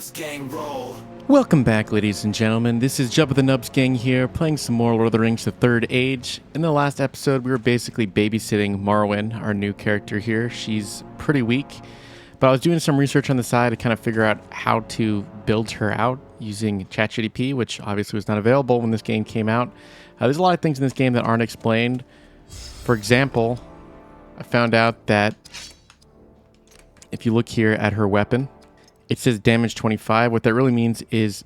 Nubs Gang roll. Welcome back, ladies and gentlemen. This is Jub of the Nubs Gang here, playing some more Lord of the Rings: The Third Age. In the last episode, we were basically babysitting Marwyn, our new character here. She's pretty weak, but I was doing some research on the side to kind of figure out how to build her out using ChatGPT, which obviously was not available when this game came out. There's a lot of things in this game that aren't explained. For example, I found out that if you look here at her weapon, it says damage 25. What that really means is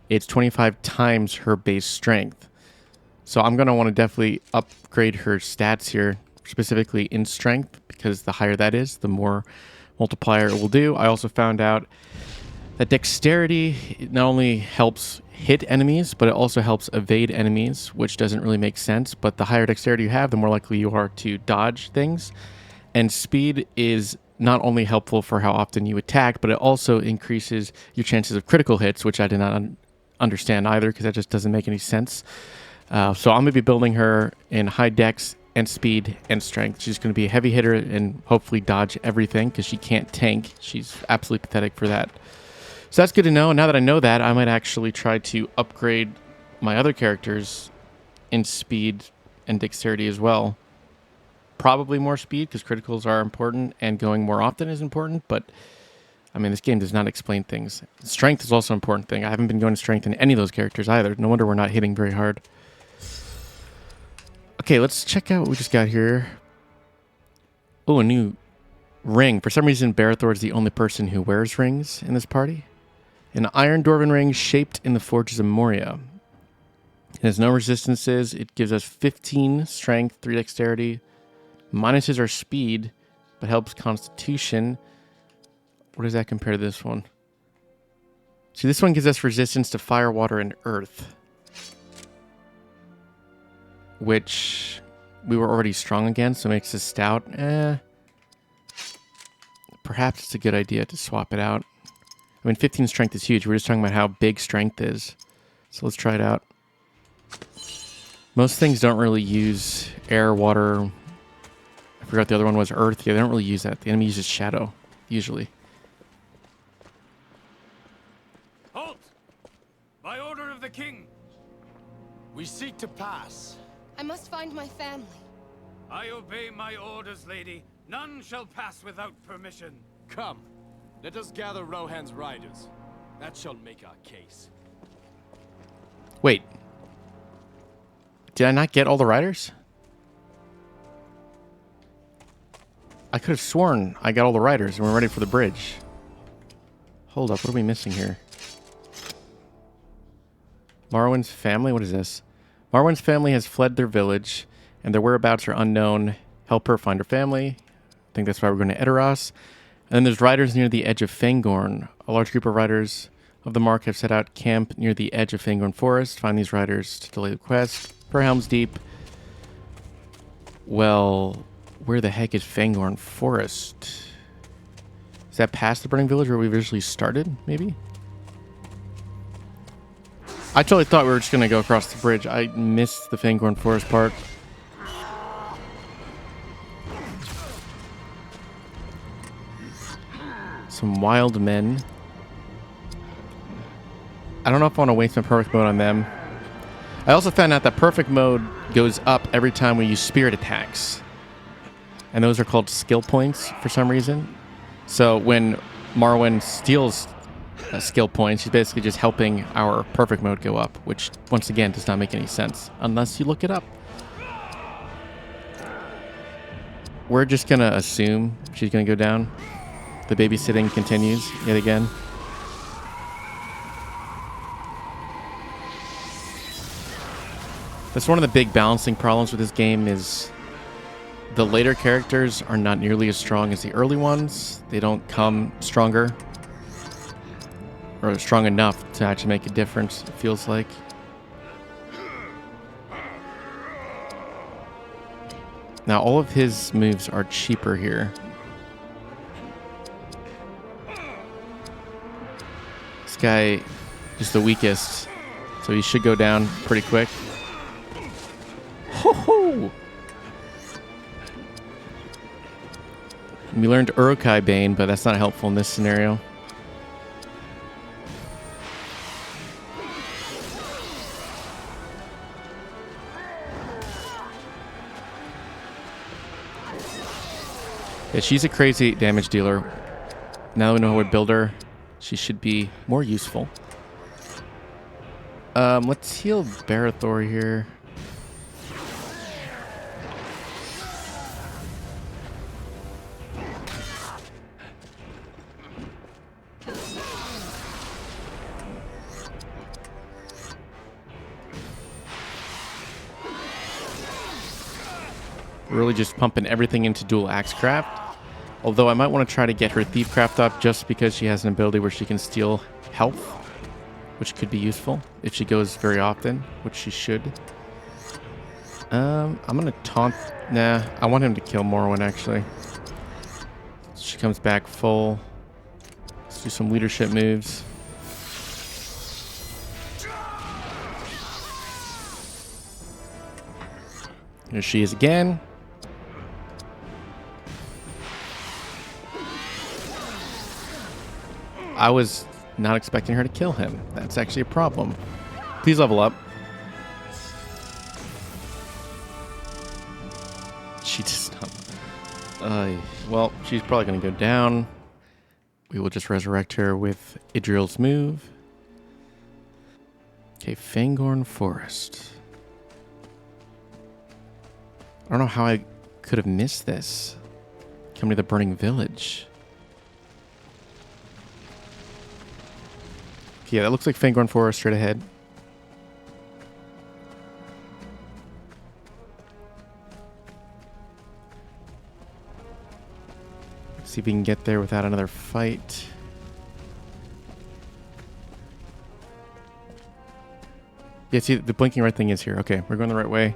it's 25 times her base strength. So I'm going to want to definitely upgrade her stats here, specifically in strength, because the higher that is, the more multiplier it will do. I also found out that dexterity not only helps hit enemies, but it also helps evade enemies, which doesn't really make sense. But the higher dexterity you have, the more likely you are to dodge things. And speed is not only helpful for how often you attack, but it also increases your chances of critical hits, which I did not understand either, because that just doesn't make any sense. So I'm going to be building her in high dex and speed and strength. She's going to be a heavy hitter and hopefully dodge everything, because she can't tank. She's absolutely pathetic for that. So that's good to know. And now that I know that, I might actually try to upgrade my other characters in speed and dexterity as well. Probably more speed, because criticals are important, and going more often is important, but I mean, this game does not explain things. Strength is also an important thing. I haven't been going to strength in any of those characters either. No wonder we're not hitting very hard. Okay, let's check out what we just got here. Oh, a new ring. For some reason, Barethor is the only person who wears rings in this party. An iron dwarven ring shaped in the forges of Moria. It has no resistances. It gives us 15 strength, 3 dexterity. Minuses our speed, but helps constitution. What does that compare to this one? See, this one gives us resistance to fire, water, and earth, which we were already strong against, so it makes us stout. Perhaps it's a good idea to swap it out. I mean, 15 strength is huge. We're just talking about how big strength is. So let's try it out. Most things don't really use air, water. I forgot the other one was earth. Yeah, they don't really use that. The enemy uses shadow, usually. Halt! By order of the king! We seek to pass. I must find my family. I obey my orders, lady. None shall pass without permission. Come, let us gather Rohan's riders. That shall make our case. Wait. Did I not get all the riders? I could have sworn I got all the riders and we're ready for the bridge. Hold up, what are we missing here? Marwyn's family? What is this? Marwyn's family has fled their village, and their whereabouts are unknown. Help her find her family. I think that's why we're going to Edoras. And then there's riders near the edge of Fangorn. A large group of riders of the Mark have set out camp near the edge of Fangorn Forest. Find these riders to delay the quest. Per Helm's Deep. Well, where the heck is Fangorn Forest? Is that past the Burning Village where we originally started, maybe? I totally thought we were just going to go across the bridge. I missed the Fangorn Forest part. Some wild men. I don't know if I want to waste my perfect mode on them. I also found out that perfect mode goes up every time we use spirit attacks. And those are called skill points for some reason. So when Marwyn steals skill points, she's basically just helping our perfect mode go up, which, once again, does not make any sense unless you look it up. We're just going to assume she's going to go down. The babysitting continues yet again. That's one of the big balancing problems with this game is the later characters are not nearly as strong as the early ones. They don't come stronger or strong enough to actually make a difference, it feels like. Now, all of his moves are cheaper here. This guy is the weakest, so he should go down pretty quick. Ho ho! We learned Urukai Bane, but that's not helpful in this scenario. Yeah, she's a crazy damage dealer. Now that we know how we build her, she should be more useful. Let's heal Barathor here. Really just pumping everything into dual Axecraft. Although I might want to try to get her Thiefcraft up just because she has an ability where she can steal health, which could be useful if she goes very often, which she should. I'm gonna taunt. Nah, I want him to kill Morrowind actually. She comes back full. Let's do some leadership moves. Here she is again. I was not expecting her to kill him. That's actually a problem. Please level up. She does not. Well, she's probably going to go down. We will just resurrect her with Idril's move. Okay, Fangorn Forest. I don't know how I could have missed this. Coming to the Burning Village. Yeah, that looks like Fangorn Forest straight ahead. Let's see if we can get there without another fight. Yeah, see, the blinking red thing is here. Okay, we're going the right way.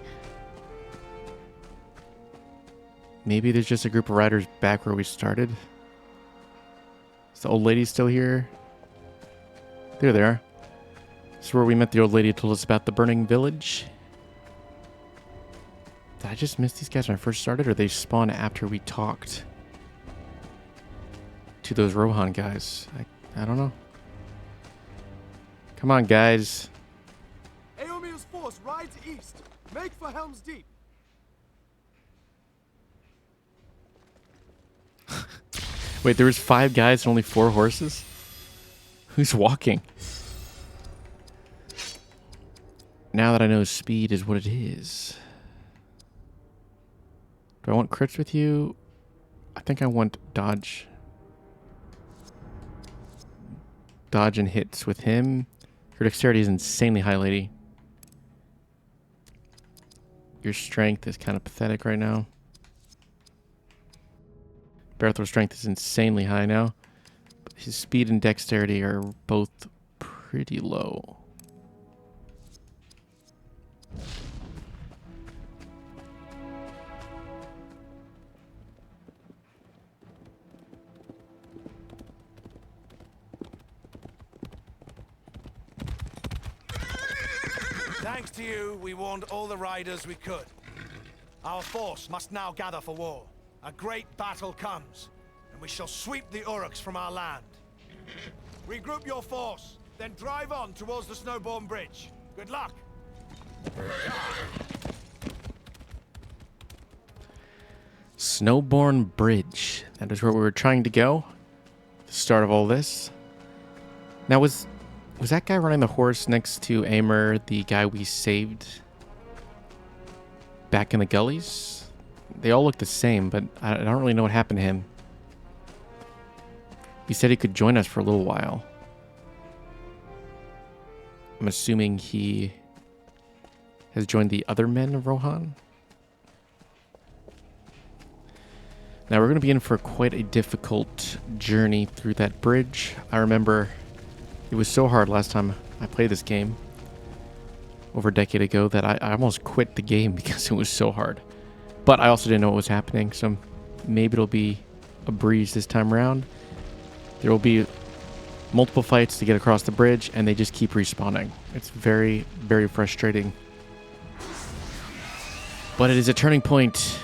Maybe there's just a group of riders back where we started. Is the old lady still here? There they are. This is where we met the old lady who told us about the burning village. Did I just miss these guys when I first started, or they spawn after we talked to those Rohan guys? I don't know. Come on, guys. Eomir's force rides east. Make for Helm's Deep. Wait, there was 5 guys and only 4 horses? Who's walking? Now that I know speed is what it is. Do I want crits with you? I think I want dodge. Dodge and hits with him. Your dexterity is insanely high, lady. Your strength is kind of pathetic right now. Barathor's strength is insanely high now. But his speed and dexterity are both pretty low. Thanks to you, we warned all the riders we could. Our force must now gather for war. A great battle comes, and we shall sweep the Uruks from our land. Regroup your force, then drive on towards the Snowbourn Bridge. Good luck! Snowbourn Bridge. That is where we were trying to go. The start of all this. Now, was that guy running the horse next to Amer the guy we saved back in the gullies? They all look the same, but I don't really know what happened to him. He said he could join us for a little while. I'm assuming he has joined the other men of Rohan. Now we're going to be in for quite a difficult journey through that bridge. I remember it was so hard last time I played this game over a decade ago that I almost quit the game because it was so hard. But I also didn't know what was happening, so maybe it'll be a breeze this time around. There will be multiple fights to get across the bridge, and they just keep respawning. It's very, very frustrating. But it is a turning point.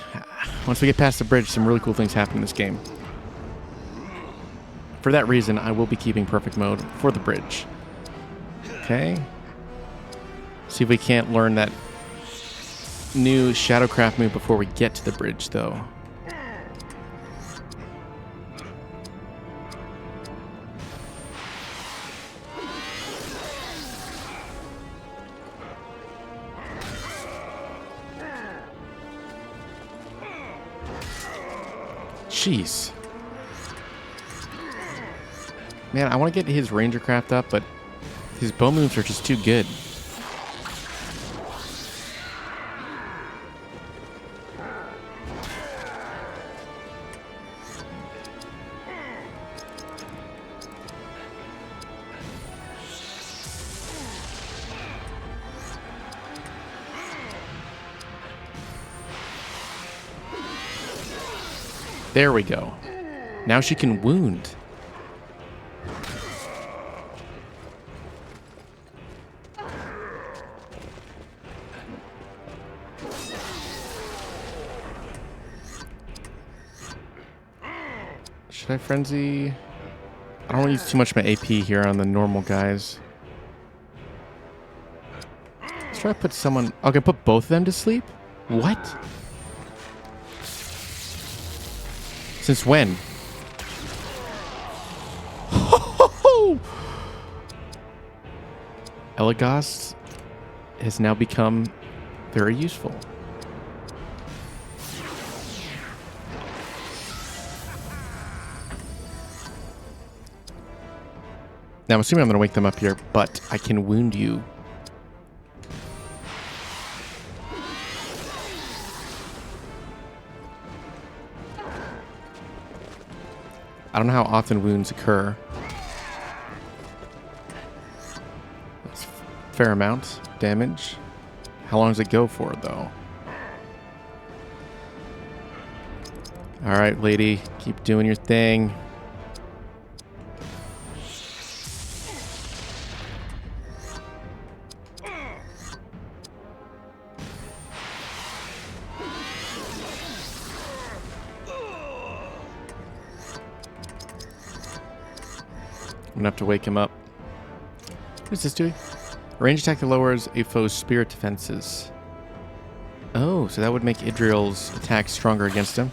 Once we get past the bridge, some really cool things happen in this game. For that reason, I will be keeping perfect mode for the bridge. Okay. See if we can't learn that new Shadowcraft move before we get to the bridge, though. Jeez. Man, I want to get his ranger craft up, but his bow moves are just too good. There we go. Now she can wound. Should I frenzy? I don't want to use too much of my AP here on the normal guys. Let's try to put someone... Okay, put both of them to sleep? What? Since when? Elagos has now become very useful. Now, I'm assuming I'm going to wake them up here, but I can wound you. I don't know how often wounds occur. That's a fair amount of damage. How long does it go for, though? Alright, lady. Keep doing your thing. I'm gonna have to wake him up. What is this doing? A range attack that lowers a foe's spirit defenses. Oh, so that would make Idril's attack stronger against him.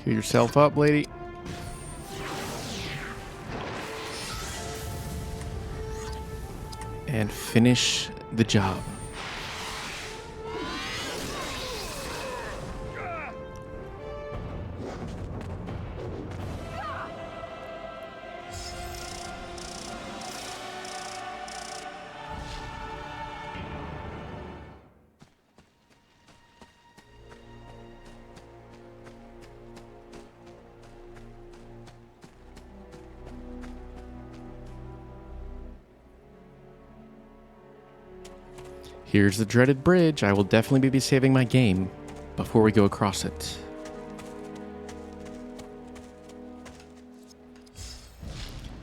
Heal yourself up, lady. And finish the job. Here's the dreaded bridge. I will definitely be saving my game before we go across it.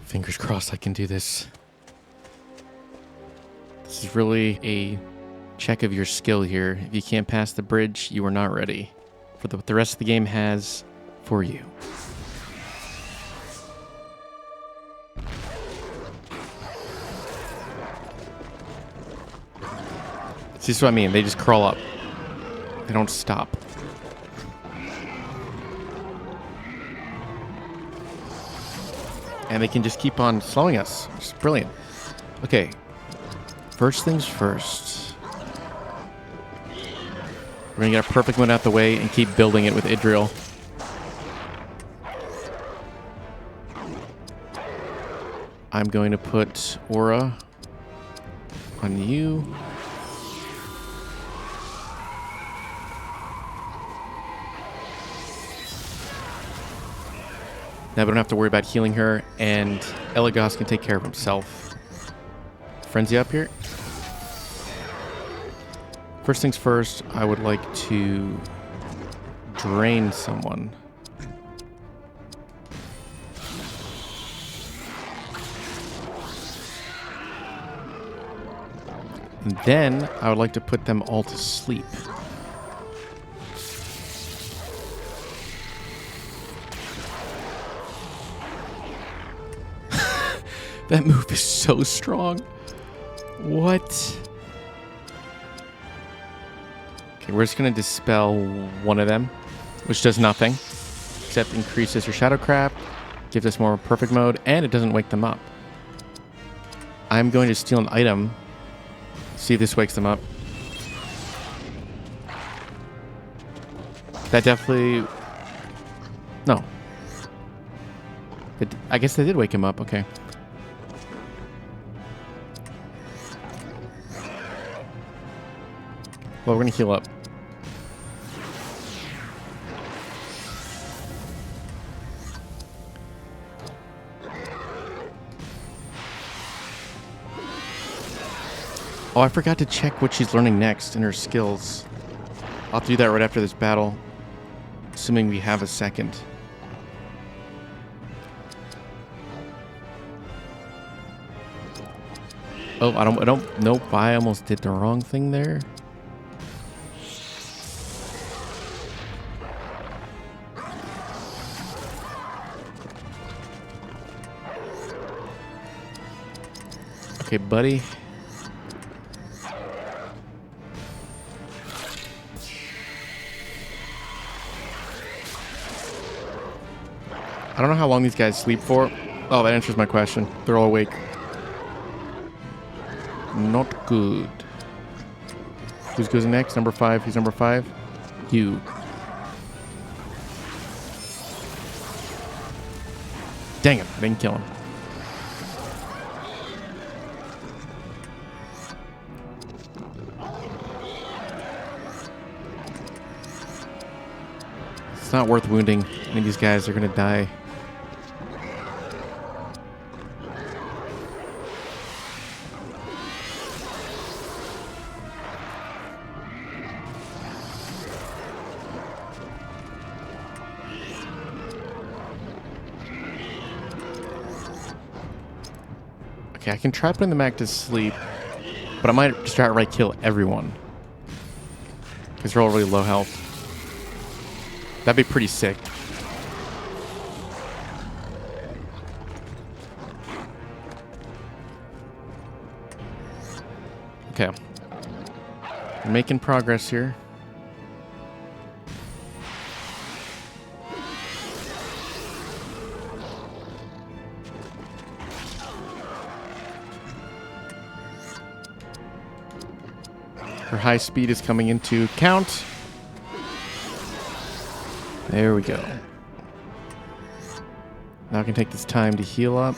Fingers crossed I can do this. This is really a check of your skill here. If you can't pass the bridge, you are not ready for what the rest of the game has for you. See, this is what I mean. They just crawl up. They don't stop. And they can just keep on slowing us, which is brilliant. Okay. First things first. We're going to get a perfect one out the way and keep building it with Idril. I'm going to put Aura on you. Now we don't have to worry about healing her, and Elagos can take care of himself. Frenzy up here. First things first, I would like to drain someone. And then I would like to put them all to sleep. That move is so strong. What? Okay, we're just going to dispel one of them, which does nothing, except increases your Shadow Craft, gives us more perfect mode, and it doesn't wake them up. I'm going to steal an item See if this wakes them up. That definitely... No. I guess they did wake him up. Okay. Well, we're going to heal up. Oh, I forgot to check what she's learning next in her skills. I'll have to do that right after this battle. Assuming we have a second. Oh, I don't, nope, I almost did the wrong thing there. Okay, buddy. I don't know how long these guys sleep for. Oh, that answers my question. They're all awake. Not good. Who goes next? Number 5. Who's number 5? You. Dang it. I didn't kill him. It's not worth wounding any of these guys. They're going to die. Okay, I can try putting them back to sleep, but I might just outright kill everyone. Because they're all really low health. That'd be pretty sick. Okay. We're making progress here. Her high speed is coming into count. There we go. Now I can take this time to heal up.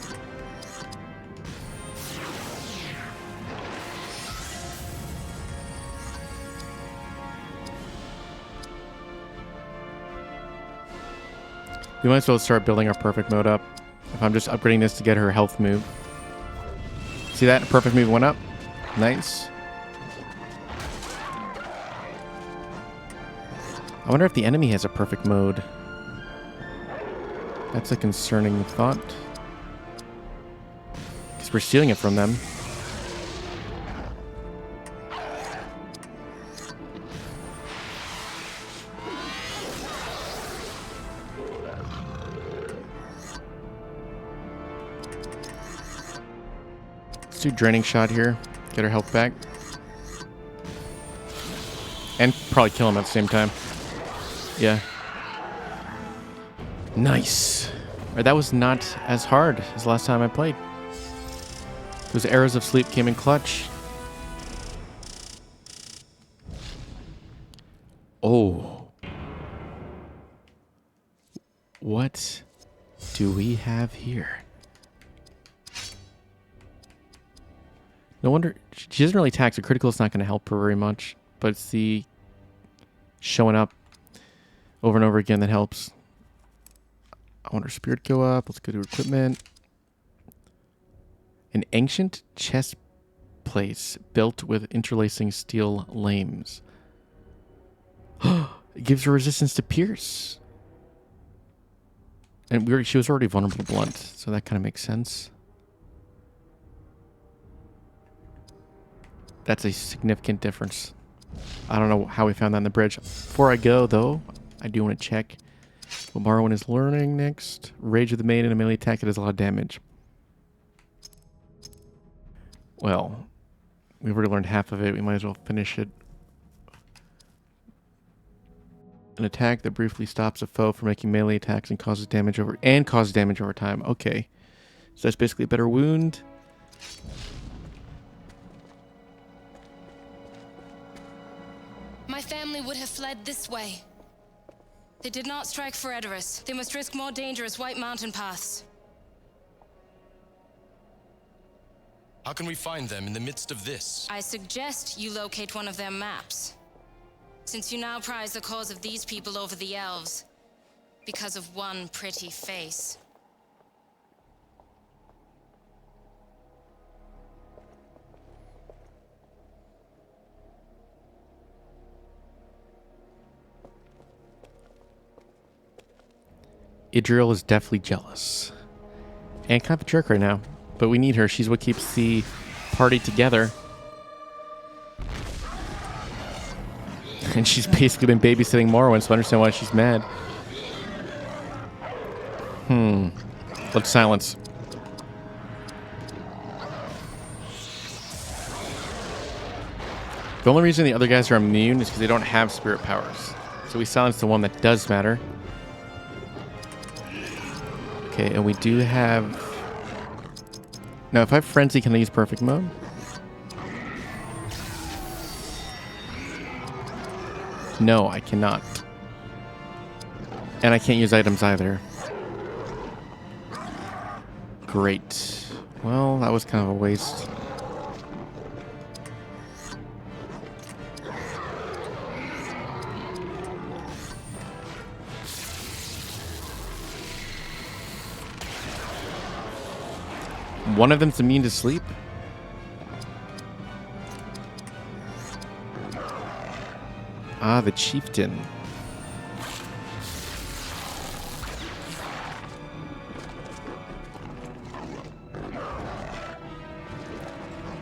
We might as well start building our perfect mode up. If I'm just upgrading this to get her health move. See that? Perfect move went up. Nice. I wonder if the enemy has a perfect mode. That's a concerning thought. Because we're stealing it from them. Let's do draining shot here. Get our health back. And probably kill him at the same time. Yeah. Nice. Right, that was not as hard as the last time I played. Those arrows of sleep came in clutch. Oh. What do we have here? No wonder she doesn't really attack, so critical is not going to help her very much. But it's the showing up over and over again that helps. I want her spirit go up. Let's go to equipment. An ancient chest plate built with interlacing steel lames. It gives her resistance to pierce. And she was already vulnerable to blunt, so that kind of makes sense. That's a significant difference. I don't know how we found that on the bridge. Before I go, though, I do want to check what Marwyn is learning next. Rage of the Maiden, a melee attack that does a lot of damage. Well, we've already learned half of it. We might as well finish it. An attack that briefly stops a foe from making melee attacks and causes damage over time. Okay. So that's basically a better wound. family would have fled this way. They did not strike for Edoras. They must risk more dangerous White Mountain paths. How can we find them in the midst of this? I suggest you locate one of their maps. Since you now prize the cause of these people over the elves, because of one pretty face. Idril is definitely jealous. And kind of a jerk right now. But we need her. She's what keeps the party together. And she's basically been babysitting Morrowind, so I understand why she's mad. Let's silence. The only reason the other guys are immune is because they don't have spirit powers. So we silence the one that does matter. Okay, and we do have... Now, if I have Frenzy, can I use Perfect Mode? No, I cannot. And I can't use items either. Great. Well, that was kind of a waste. One of them's immune to sleep? Ah, the chieftain.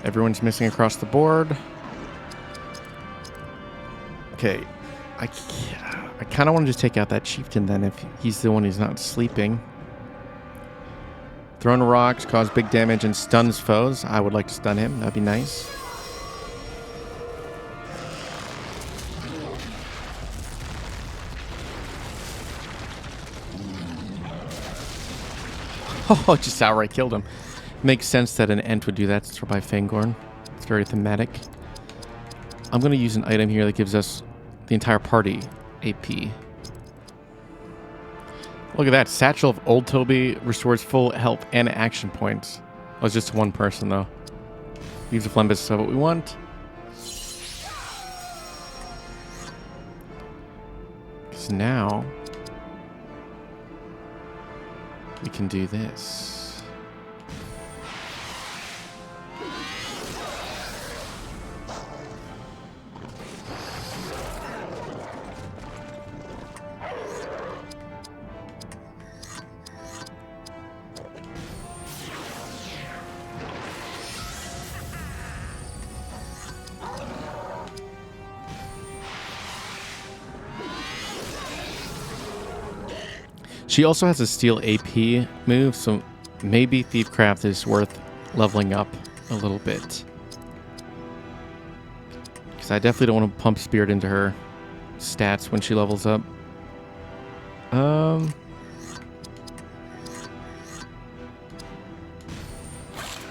Everyone's missing across the board. Okay. I kind of want to just take out that chieftain then if he's the one who's not sleeping. Thrown rocks, cause big damage, and stuns foes. I would like to stun him. That'd be nice. Oh, just outright killed him. Makes sense that an Ent would do that since we're by Fangorn. It's very thematic. I'm going to use an item here that gives us the entire party AP. Look at that. Satchel of Old Toby restores full health and action points. Oh, it's just one person, though. Use the Flembus, so what we want. Because now we can do this. She also has a steel AP move, so maybe Thiefcraft is worth leveling up a little bit. Because I definitely don't want to pump Spirit into her stats when she levels up.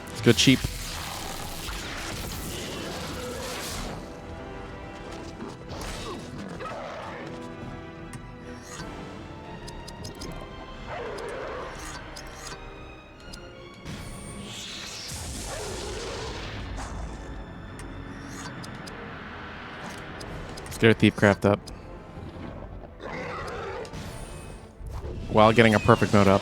Let's go cheap. Get our Thiefcraft up while getting a perfect mode up.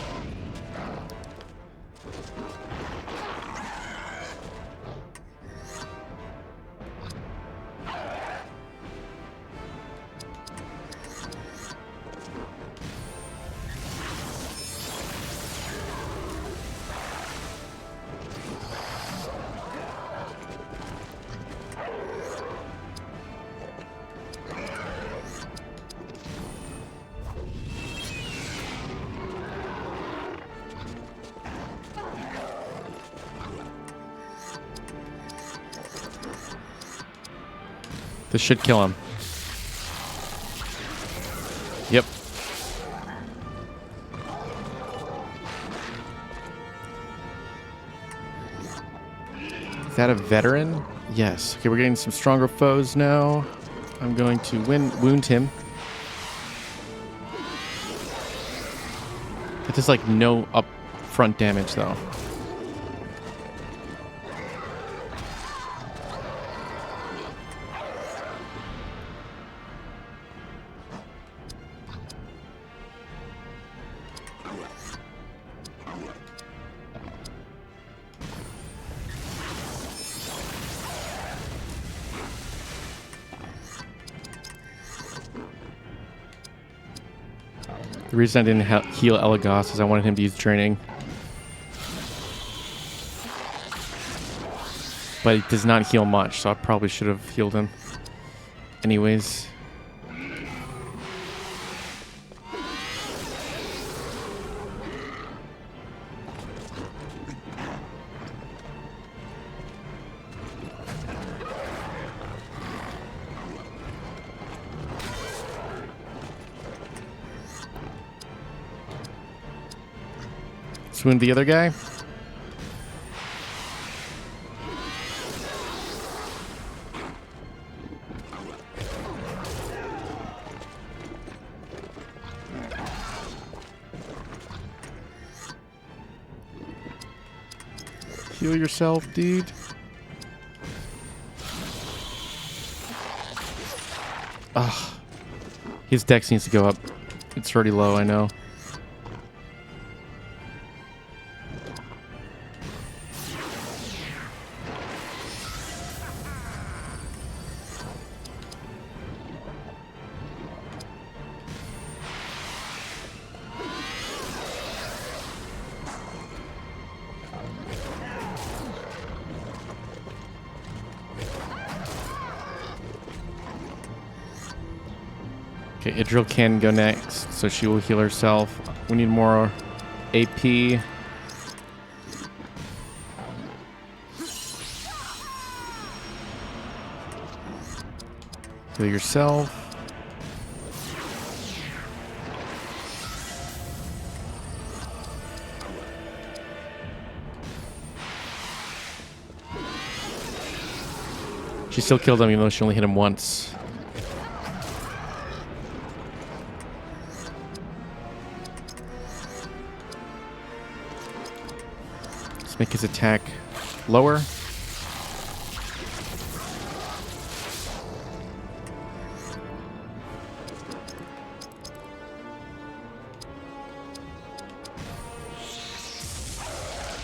This should kill him. Yep. Is that a veteran? Yes. Okay, we're getting some stronger foes now. I'm going to wound him. It does like no upfront damage though. The reason I didn't heal Elagos is I wanted him to use training. But he does not heal much, so I probably should have healed him. Anyways. Wound the other guy. Heal yourself, dude. Ugh. His dex needs to go up. It's already low, I know. Okay, Idril can go next, so she will heal herself. We need more AP. Heal yourself. She still killed him even though she only hit him once. Make his attack lower.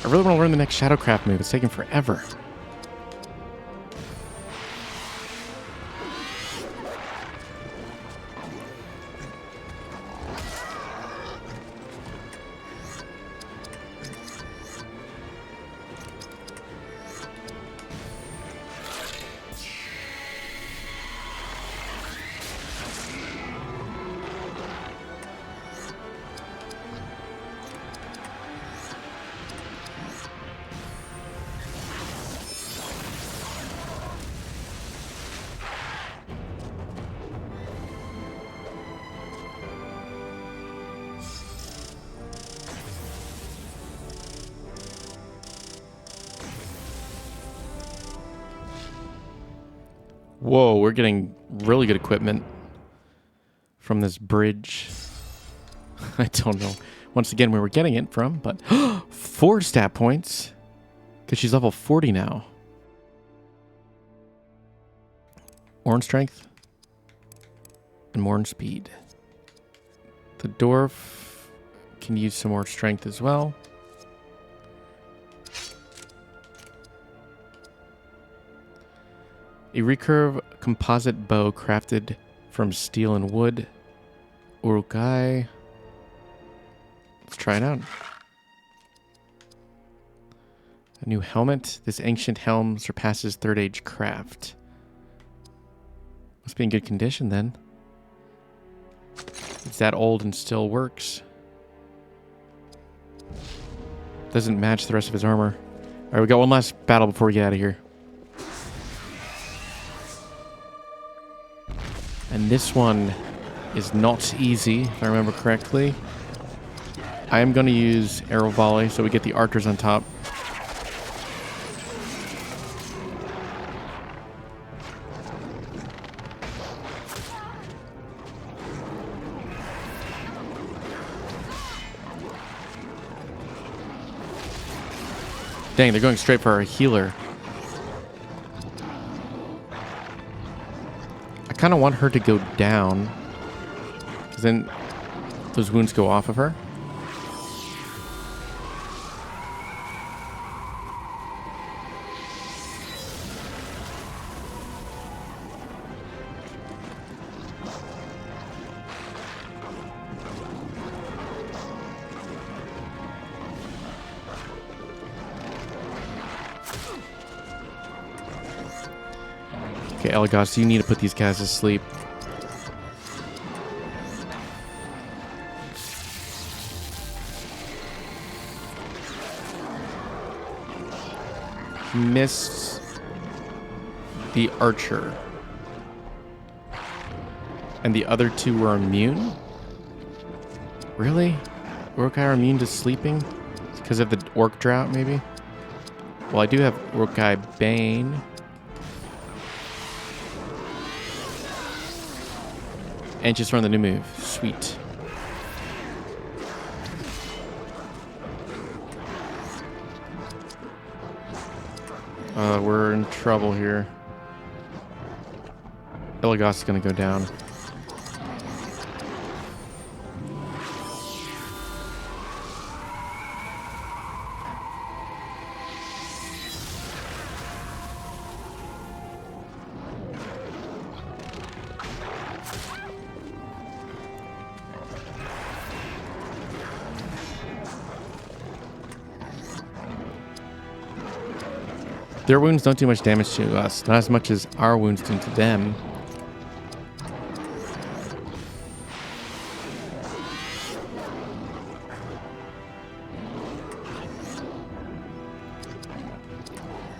I really want to learn the next Shadowcraft move. It's taking forever. Whoa, we're getting really good equipment from this bridge. I don't know once again where we're getting it from, but 4 stat points because she's level 40 now. Orange strength and more speed. The dwarf can use some more strength as well. A recurve composite bow crafted from steel and wood. Urukai. Let's try it out. A new helmet. This ancient helm surpasses 3rd age craft. Must be in good condition then. It's that old and still works. Doesn't match the rest of his armor. Alright, we got one last battle before we get out of here. And this one is not easy, if I remember correctly. I am going to use arrow volley so we get the archers on top. Dang, they're going straight for our healer. I kind of want her to go down, because then those wounds go off of her. Okay, Elagos, you need to put these guys to sleep. Missed the archer. And the other two were immune? Really? Urukai are immune to sleeping? Because of the orc drought, maybe? Well, I do have Urukai Bane. And just run the new move. Sweet. We're in trouble here. Elagos is gonna go down. Their wounds don't do much damage to us, not as much as our wounds do to them.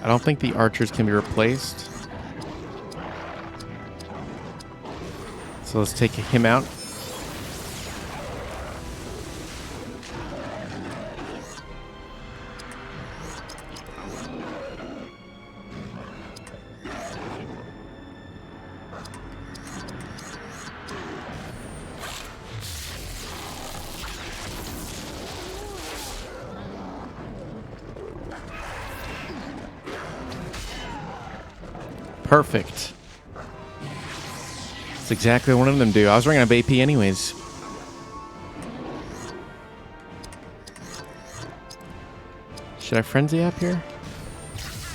I don't think the archers can be replaced. So let's take him out. Perfect. That's exactly what one of them do. I was running out of AP anyways. Should I frenzy up here?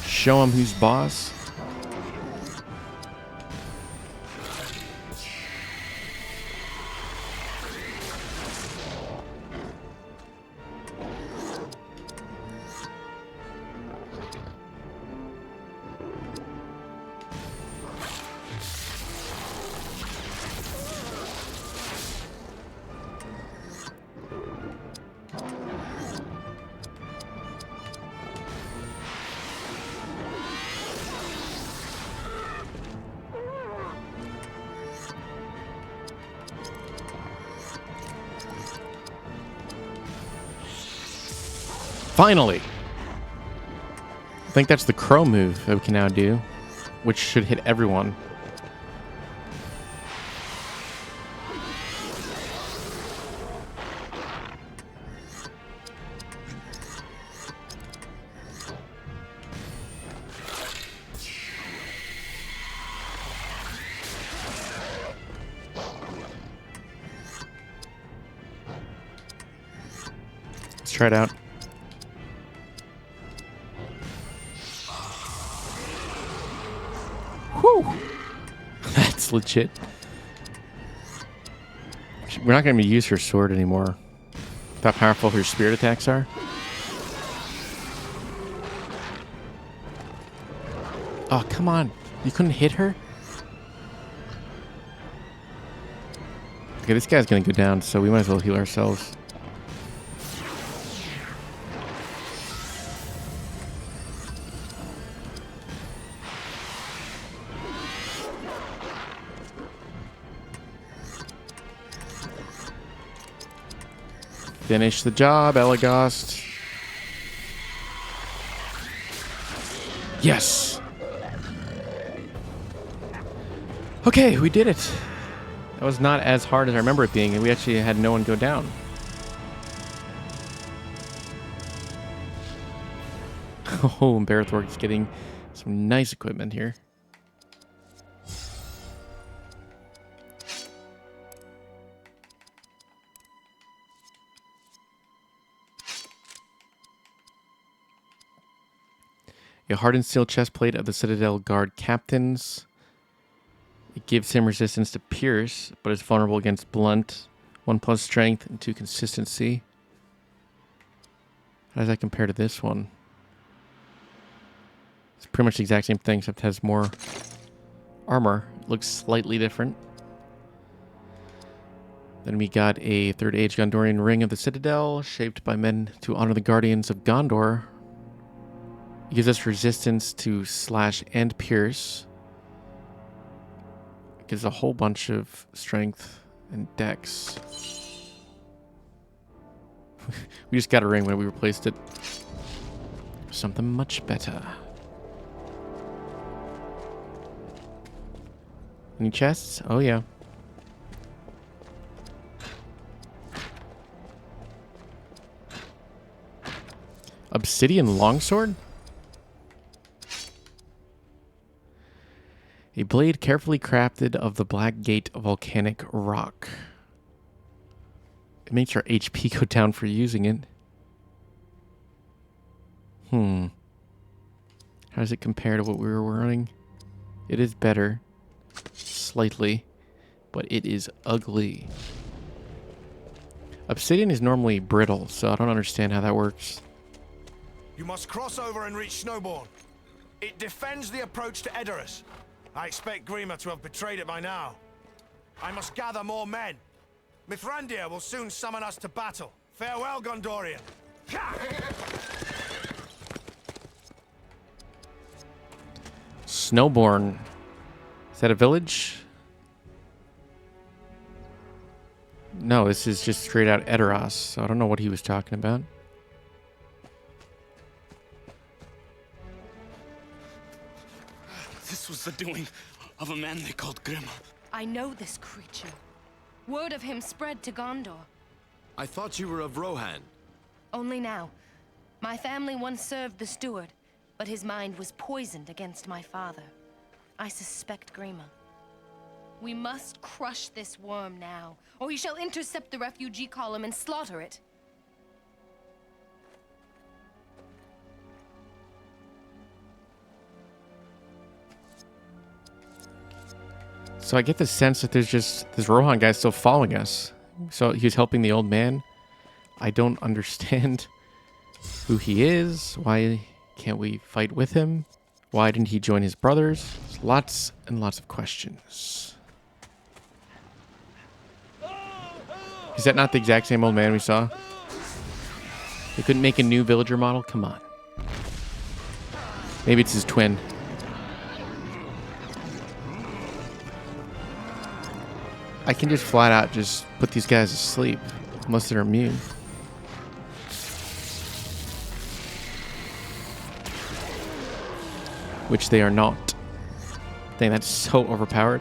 Show him who's boss. Finally! I think that's the crow move that we can now do, which should hit everyone. Let's try it out. Whew. That's legit. We're not going to use her sword anymore. How powerful her spirit attacks are. Oh, come on. You couldn't hit her? Okay, this guy's going to go down, so we might as well heal ourselves. Finish the job, Elagos. Yes. Okay, we did it. That was not as hard as I remember it being, and we actually had no one go down. Oh, and Berthorg's getting some nice equipment here. A hardened steel chestplate of the Citadel Guard Captains. It gives him resistance to pierce, but is vulnerable against blunt. 1+ strength and 2 consistency. How does that compare to this one? It's pretty much the exact same thing, except it has more armor. It looks slightly different. Then we got a 3rd Age Gondorian Ring of the Citadel, shaped by men to honor the Guardians of Gondor. It gives us resistance to slash and pierce. It gives a whole bunch of strength and dex. We just got a ring when we replaced it. Something much better. Any chests? Oh yeah. Obsidian longsword? A blade carefully crafted of the Black Gate volcanic rock. It makes our HP go down for using it. How does it compare to what we were running? It is better. Slightly. But it is ugly. Obsidian is normally brittle, so I don't understand how that works. You must cross over and reach Snowbourn. It defends the approach to Edoras. I expect Grima to have betrayed it by now. I must gather more men. Mithrandir will soon summon us to battle. Farewell, Gondorian. Snowbourn. Is that a village? No, this is just straight out Edoras, so I don't know what he was talking about. This was the doing of a man they called Grima. I know this creature. Word of him spread to Gondor. I thought you were of Rohan. Only now. My family once served the steward, but his mind was poisoned against my father. I suspect Grima. We must crush this worm now, or he shall intercept the refugee column and slaughter it. So I get the sense that there's just this Rohan guy still following us. So he's helping the old man. I don't understand who he is. Why can't we fight with him? Why didn't he join his brothers? There's lots and lots of questions. Is that not the exact same old man we saw? They couldn't make a new villager model? Come on. Maybe it's his twin. I can just flat out just put these guys to sleep, unless they're immune. Which they are not. Dang, that's so overpowered.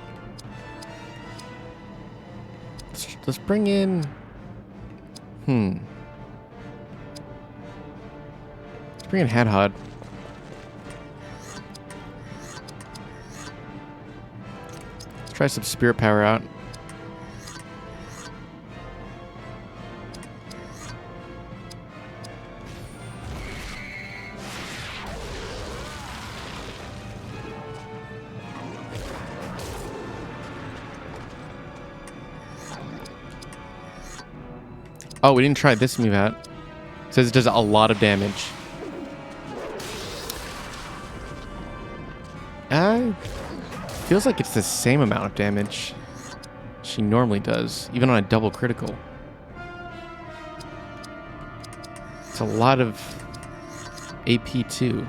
Let's bring in... Let's bring in Hadhod. Let's try some spirit power out. Oh, we didn't try this move out. It says it does a lot of damage. Feels like it's the same amount of damage she normally does, even on a double critical. It's a lot of AP too.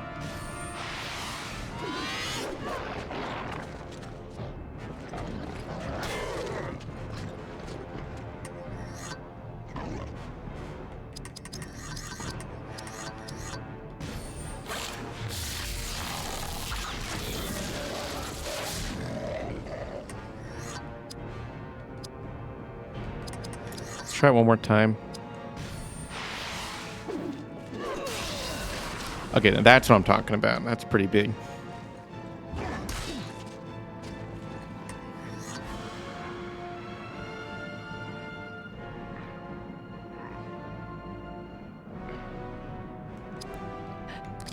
Try it one more time. Okay, now that's what I'm talking about. That's pretty big.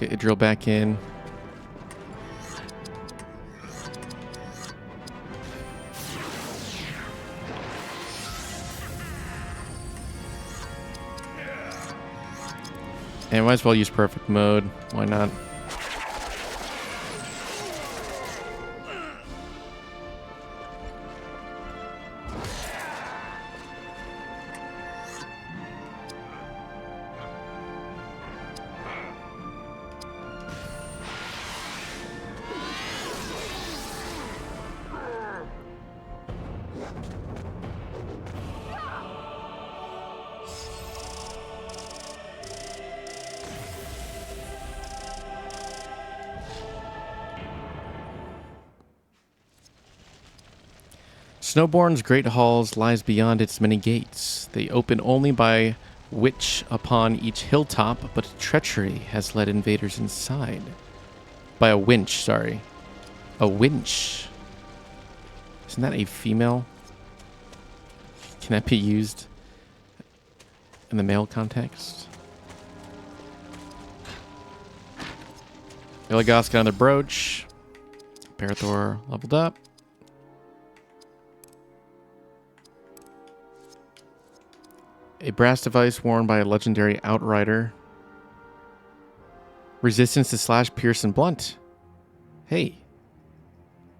Okay, drill back in. And might as well use perfect mode. Why not? Snowbourn's great halls lies beyond its many gates. They open only by witch upon each hilltop, but treachery has led invaders inside. By a winch, sorry. A winch. Isn't that a female? Can that be used in the male context? Illigos got another brooch. Parathor leveled up. A brass device worn by a legendary outrider. Resistance to slash, pierce, and blunt. Hey.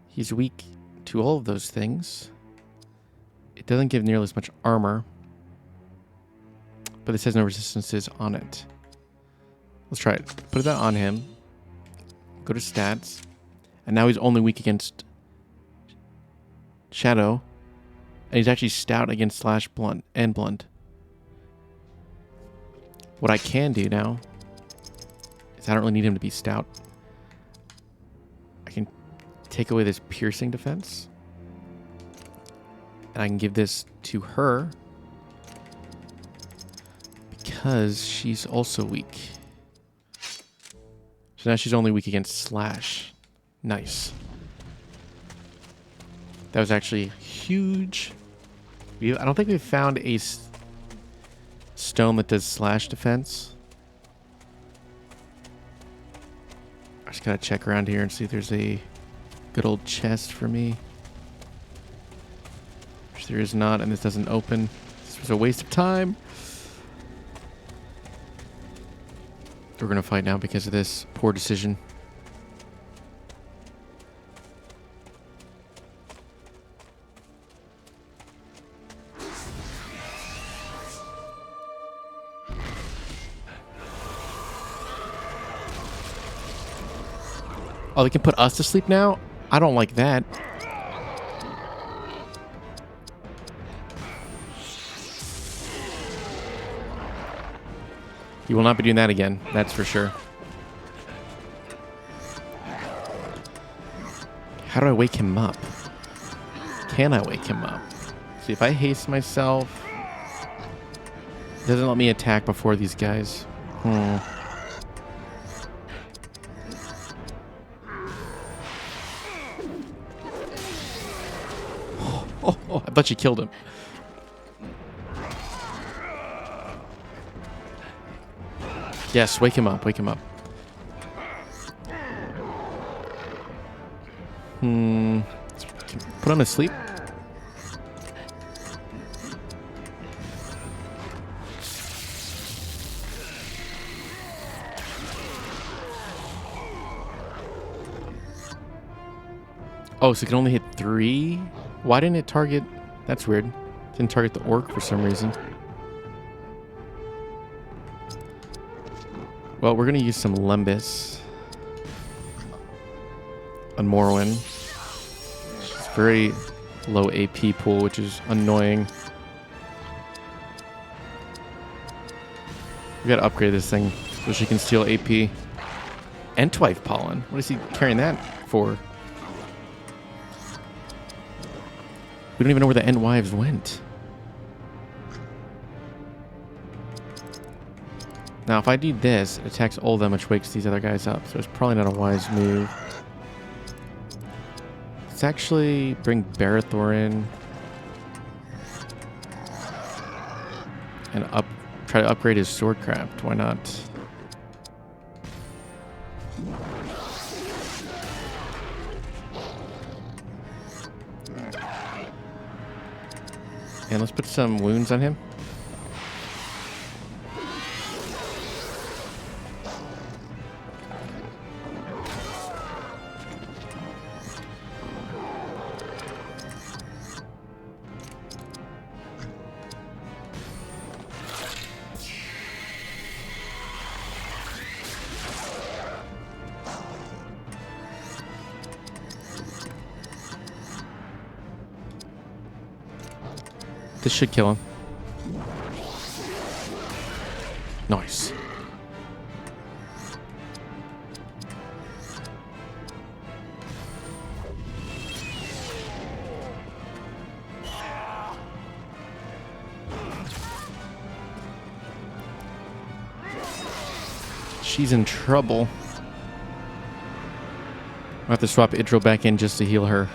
He's weak to all of those things. It doesn't give nearly as much armor. But it says no resistances on it. Let's try it. Put that on him. Go to stats. And now he's only weak against shadow. And he's actually stout against slash, blunt, and blunt. What I can do now is I don't really need him to be stout. I can take away this piercing defense. And I can give this to her because she's also weak. So now she's only weak against slash. Nice. That was actually huge. I don't think we've found a stone that does slash defense. I just gotta check around here and see if there's a good old chest for me. Which there is not, and this doesn't open. This was a waste of time. We're gonna fight now because of this poor decision. Oh, they can put us to sleep now? I don't like that. You will not be doing that again, that's for sure. How do I wake him up? Can I wake him up? See, if I haste myself... It doesn't let me attack before these guys. Oh, I thought you killed him. Yes, wake him up, wake him up. Put him to sleep. Oh, so it can only hit 3? Why didn't it target... That's weird. It didn't target the orc for some reason. Well, we're going to use some Lembus on Morrowind. It's very low AP pool, which is annoying. We got to upgrade this thing so she can steal AP. Entwife pollen. What is he carrying that for? We don't even know where the Entwives went. Now, if I do this, it attacks all of them, which wakes these other guys up. So it's probably not a wise move. Let's actually bring Barithor in. And try to upgrade his swordcraft. Why not? And let's put some wounds on him. This should kill him. Nice. She's in trouble. I'll have to swap Idril back in just to heal her.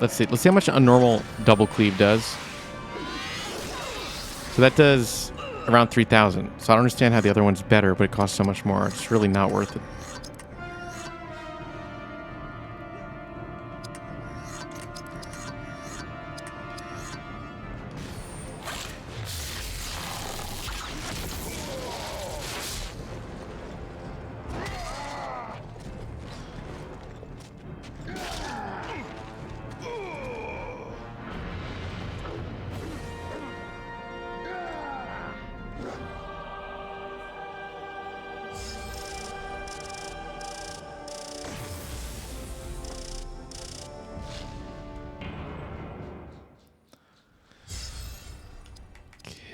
Let's see how much a normal double cleave does. So that does around 3,000. So I don't understand how the other one's better, but it costs so much more. It's really not worth it.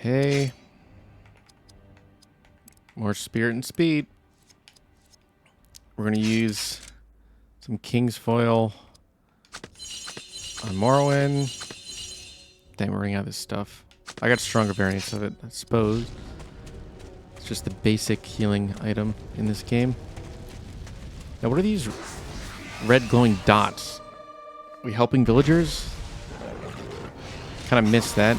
Okay. More spirit and speed. We're going to use some King's Foil on Morrowind. Dang, we're running out of this stuff. I got stronger variants of it, I suppose. It's just the basic healing item in this game. Now, what are these red glowing dots? Are we helping villagers? Kind of missed that.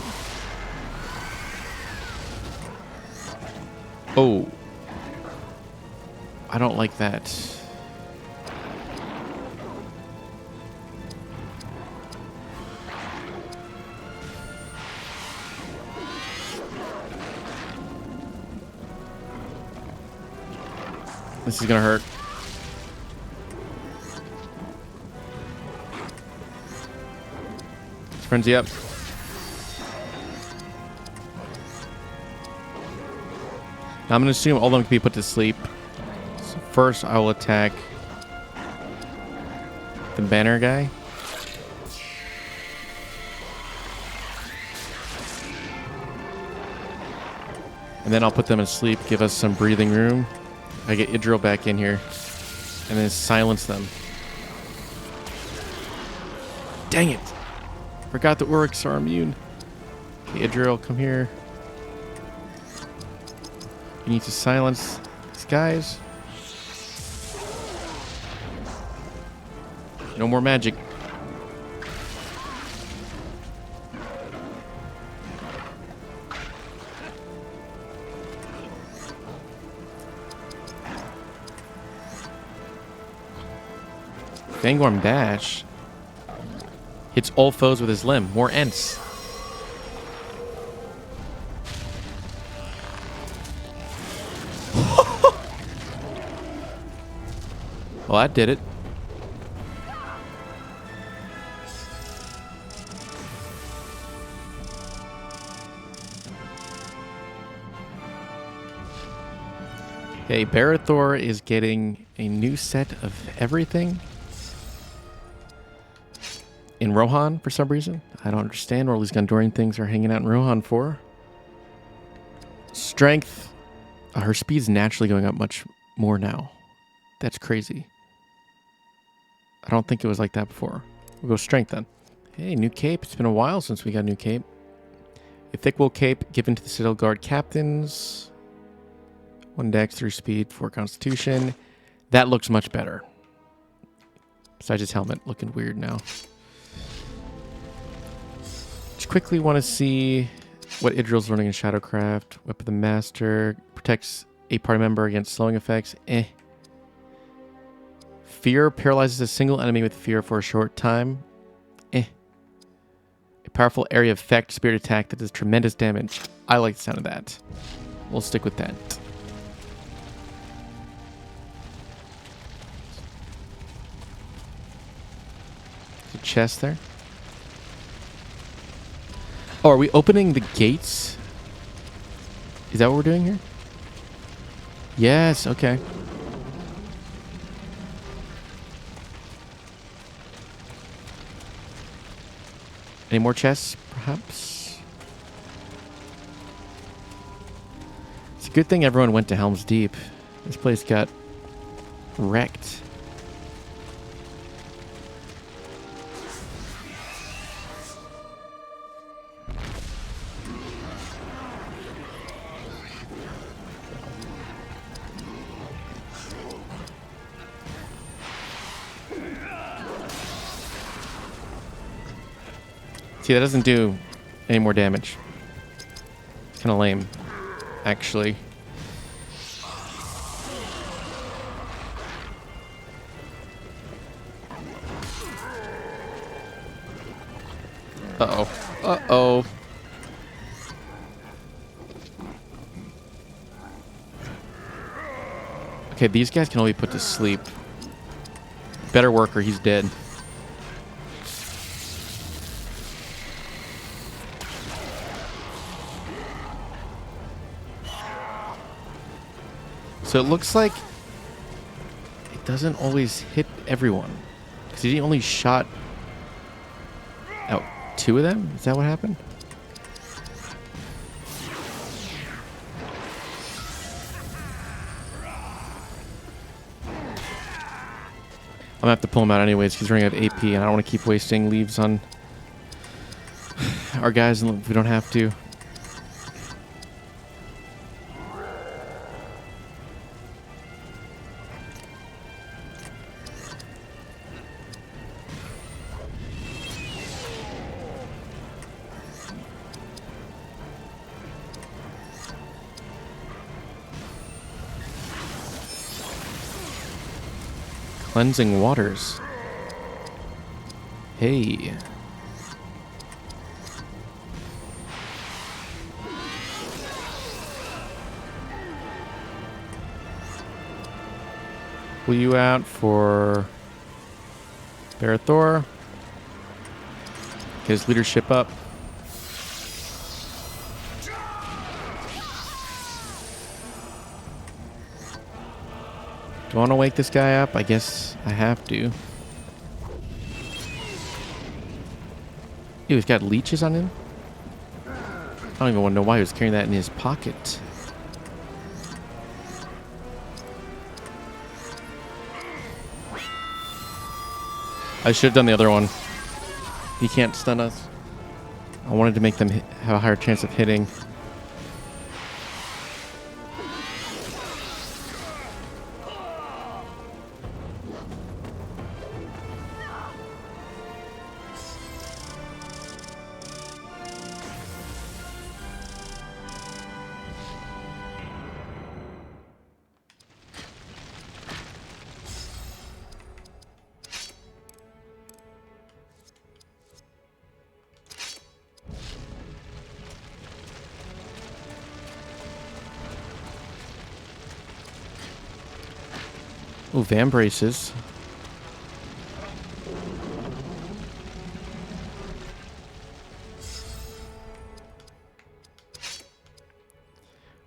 Oh. I don't like that. This is gonna hurt. Let's frenzy up. Now I'm going to assume all of them can be put to sleep. So first I will attack the banner guy. And then I'll put them to sleep, give us some breathing room. I get Idril back in here. And then silence them. Dang it! Forgot the Uruks are immune. Okay, Idril, come here. You need to silence these guys. No more magic. Fangorn Bash hits all foes with his limb. More Ents. Well, that did it. Okay, Barithor is getting a new set of everything in Rohan for some reason. I don't understand what all these Gondorian things are hanging out in Rohan for. Strength. Her speed's naturally going up much more now. That's crazy. I don't think it was like that before. We'll go strength then. Hey, new cape. It's been a while since we got a new cape. A thick wool cape given to the Citadel Guard captains. 1 dex, 3 speed, 4 constitution. That looks much better. Besides his helmet looking weird now. Just quickly want to see what Idril's learning in Shadowcraft. Weapon of the Master. Protects a party member against slowing effects. Fear paralyzes a single enemy with fear for a short time. A powerful area effect, spirit attack that does tremendous damage. I like the sound of that. We'll stick with that. There's a chest there. Oh, are we opening the gates? Is that what we're doing here? Yes, okay. Any more chests, perhaps? It's a good thing everyone went to Helm's Deep. This place got wrecked. See, that doesn't do any more damage. It's kind of lame, actually. Uh-oh. Uh-oh. Okay, these guys can only be put to sleep. Better worker, he's dead. So it looks like it doesn't always hit everyone. Because he only shot out 2 of them? Is that what happened? I'm gonna have to pull him out anyways because he's running out of AP and I don't want to keep wasting leaves on our guys if we don't have to. Cleansing waters. Hey. Pull you out for Barathor. Get his leadership up. Do I want to wake this guy up? I guess I have to. Ew, he's got leeches on him? I don't even want to know why he was carrying that in his pocket. I should have done the other one. He can't stun us. I wanted to make them have a higher chance of hitting. Oh, Van braces.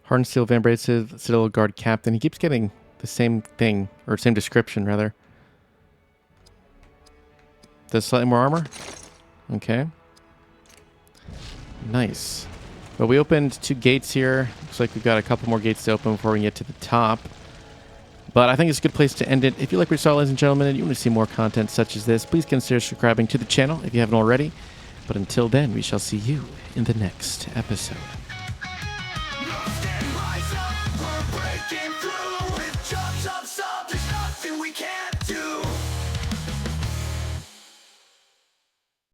Hardened steel Van braces, Citadel Guard captain. He keeps getting the same thing, or same description, rather. Does slightly more armor? Okay. Nice. Well, we opened 2 gates here. Looks like we've got a couple more gates to open before we get to the top. But I think it's a good place to end it. If you like what you saw, ladies and gentlemen, and you want to see more content such as this, please consider subscribing to the channel if you haven't already. But until then, we shall see you in the next episode. Rise up, we're breaking through with chops up.